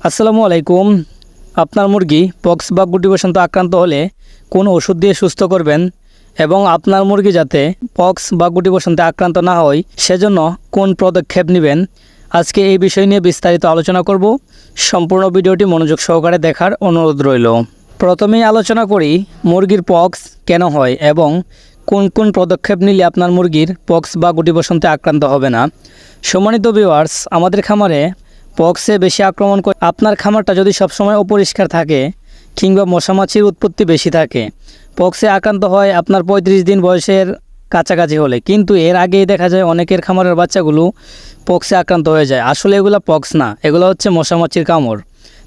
আসসালামু আলাইকুম। আপনার মুরগি পক্স বা গুটি বসন্ত আক্রান্ত হলে কোন ওষুধ দিয়ে সুস্থ করবেন এবং আপনার মুরগি যাতে পক্স বা গুটি বসন্তে আক্রান্ত না হয় সেজন্য কোন পদক্ষেপ নেবেন, আজকে এই বিষয় নিয়ে বিস্তারিত আলোচনা করব। সম্পূর্ণ ভিডিওটি মনোযোগ সহকারে দেখার অনুরোধ রইল। প্রথমেই আলোচনা করি মুরগির পক্স কেন হয় এবং কোন কোন পদক্ষেপ নিলে আপনার মুরগির পক্স বা গুটি বসন্তে আক্রান্ত হবে না। সম্মানিত ভিউয়ার্স, আমাদের খামারে পক্সে বেশি আক্রমণ করে আপনার খামারটা যদি সবসময় অপরিষ্কার থাকে কিংবা মশামাছির উৎপত্তি বেশি থাকে, পক্সে আক্রান্ত হয় আপনার 35 দিন বয়সের কাছাকাছি হলে, কিন্তু এর আগেই দেখা যায় অনেকের খামারের বাচ্চাগুলো পক্সে আক্রান্ত হয়ে যায়। আসলে এগুলো পক্স না, এগুলো হচ্ছে মশামাছির কামড়।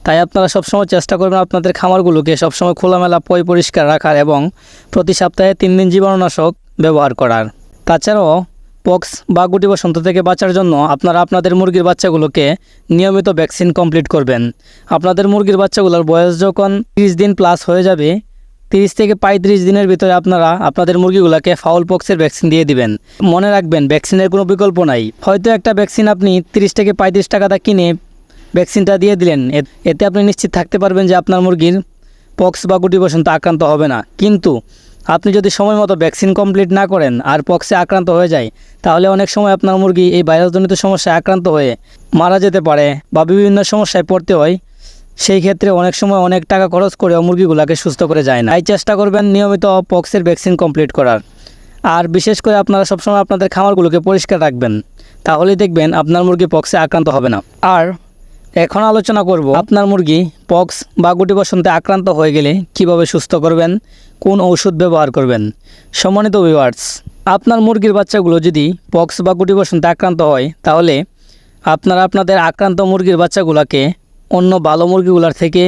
তাই আপনারা সবসময় চেষ্টা করবেন আপনাদের খামারগুলোকে সবসময় খোলামেলা পরিষ্কার রাখার এবং প্রতি সপ্তাহে 3 দিন জীবাণুনাশক ব্যবহার করার। তাছাড়াও পক্স বা গুটি বসন্ত থেকে বাঁচার জন্য আপনারা আপনাদের মুরগির বাচ্চাগুলোকে নিয়মিত ভ্যাকসিন কমপ্লিট করবেন। আপনাদের মুরগির বাচ্চাগুলোর বয়স যখন 30 দিন প্লাস হয়ে যাবে, 30 থেকে 35 দিনের ভিতরে আপনারা আপনাদের মুরগিগুলোকে ফাউল পক্সের ভ্যাকসিন দিয়ে দিবেন। মনে রাখবেন, ভ্যাকসিনের কোনো বিকল্প নাই। হয়তো একটা ভ্যাকসিন আপনি 30 থেকে 35 টাকাটা কিনে ভ্যাকসিনটা দিয়ে দিলেন, এতে আপনি নিশ্চিত থাকতে পারবেন যে আপনার মুরগির পক্স বা গুটি বসন্ত আক্রান্ত হবে না। কিন্তু আপনি যদি সময় মতো ভ্যাকসিন কমপ্লিট না করেন আর পক্সে আক্রান্ত হয়ে যায়, তাহলে অনেক সময় আপনার মুরগি এই ভাইরাসজনিত সমস্যায় আক্রান্ত হয়ে মারা যেতে পারে বা বিভিন্ন সমস্যায় পড়তে হয়। সেই ক্ষেত্রে অনেক সময় অনেক টাকা খরচ করেও মুরগিগুলোকে সুস্থ করে যায় না। তাই চেষ্টা করবেন নিয়মিত পক্সের ভ্যাকসিন কমপ্লিট করার। আর বিশেষ করে আপনারা সবসময় আপনাদের খামারগুলোকে পরিষ্কার রাখবেন, তাহলেই দেখবেন আপনার মুরগি পক্সে আক্রান্ত হবে না। আর এখন আলোচনা করব আপনার মুরগি পক্স বা গুটি বসন্তে আক্রান্ত হয়ে গেলে কিভাবে সুস্থ করবেন, কোন ঔষধ ব্যবহার করবেন। সম্মানিত ভিউয়ার্স, আপনার মুরগির বাচ্চাগুলো যদি পক্স বা গুটি বসন্তে আক্রান্ত হয়, তাহলে আপনারা আপনাদের আক্রান্ত মুরগির বাচ্চাগুলোকে অন্য ভালো মুরগিগুলোর থেকে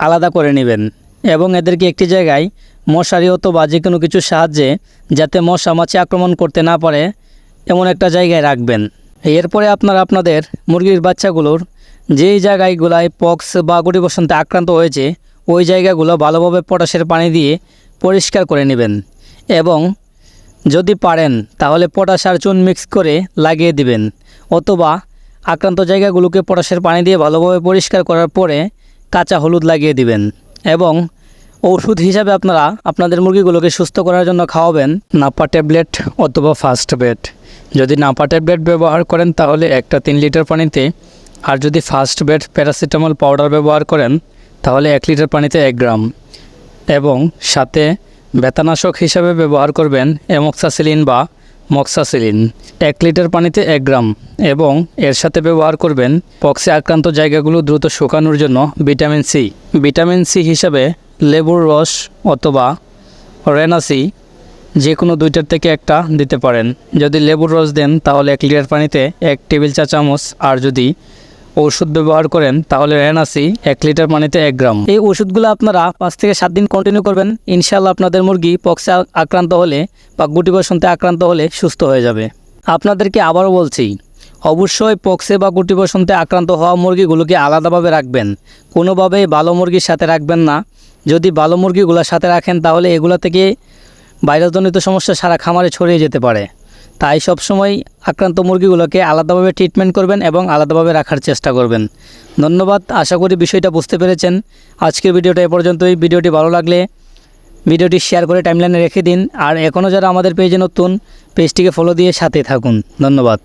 আলাদা করে নেবেন এবং এদেরকে একটি জায়গায় মশারি অথবা যে কোনো কিছুর সাহায্যে, যাতে মশা মাছি আক্রমণ করতে না পারে, এমন একটা জায়গায় রাখবেন। এরপরে আপনারা আপনাদের মুরগির বাচ্চাগুলোর যেই জায়গাগুলোয় পক্স বা গুটি বসন্তে আক্রান্ত হয়েছে ওই জায়গাগুলো ভালোভাবে পটাশের পানি দিয়ে পরিষ্কার করে নেবেন এবং যদি পারেন তাহলে পটাশ আর চুন মিক্স করে লাগিয়ে দিবেন, অথবা আক্রান্ত জায়গাগুলোকে পটাশের পানি দিয়ে ভালোভাবে পরিষ্কার করার পরে কাঁচা হলুদ লাগিয়ে দিবেন। এবং ওষুধ হিসাবে আপনারা আপনাদের মুরগিগুলোকে সুস্থ করার জন্য খাওয়াবেন নাপা ট্যাবলেট অথবা ফার্স্ট বেড। যদি নাপা ট্যাবলেট ব্যবহার করেন তাহলে একটা 3 লিটার পানিতে, আর যদি ফার্স্ট বেড প্যারাসিটামল পাউডার ব্যবহার করেন তাহলে 1 লিটার পানিতে 1 গ্রাম, এবং সাথে ব্যথানাশক হিসাবে ব্যবহার করবেন অ্যামোক্সাসিলিন বা মক্সাসিলিন 1 লিটার পানিতে 1 গ্রাম, এবং এর সাথে ব্যবহার করবেন পক্সে আক্রান্ত জায়গাগুলো দ্রুত শুকানোর জন্য ভিটামিন সি। ভিটামিন সি হিসাবে লেবুর রস অথবা রেনাসি যে কোনো 2টার থেকে একটা দিতে পারেন। যদি লেবুর রস দেন তাহলে 1 লিটার পানিতে 1 টেবিল চা চামচ, আর যদি ওষুধ ব্যবহার করেন তাহলে রেনাসি 1 লিটার পানিতে 1 গ্রাম। এই ওষুধগুলো আপনারা 5 থেকে 7 দিন কন্টিনিউ করবেন। ইনশাআল্লাহ আপনাদের মুরগি পক্সে আক্রান্ত হলে বা গুটি বসন্তে আক্রান্ত হলে সুস্থ হয়ে যাবে। আপনাদেরকে আবারও বলছি, অবশ্যই পক্সে বা গুটি বসন্তে আক্রান্ত হওয়া মুরগিগুলোকে আলাদাভাবে রাখবেন, কোনোভাবেই ভালো মুরগির সাথে রাখবেন না। যদি ভালো মুরগিগুলোর সাথে রাখেন তাহলে এগুলো থেকে ভাইরাসজনিত সমস্যা সারা খামারে ছড়িয়ে যেতে পারে। তাই সবসময় আক্রান্ত মুরগিগুলোকে আলাদাভাবে ট্রিটমেন্ট করবেন এবং আলাদাভাবে রাখার চেষ্টা করবেন। ধন্যবাদ, আশা করি বিষয়টা বুঝতে পেরেছেন। আজকের ভিডিওটা এ পর্যন্তই। ভিডিওটি ভালো লাগলে ভিডিওটি শেয়ার করে টাইমলাইনে রেখে দিন। আর এখনও যারা আমাদের পেজে নতুন, পেজটিকে ফলো দিয়ে সাথে থাকুন। ধন্যবাদ।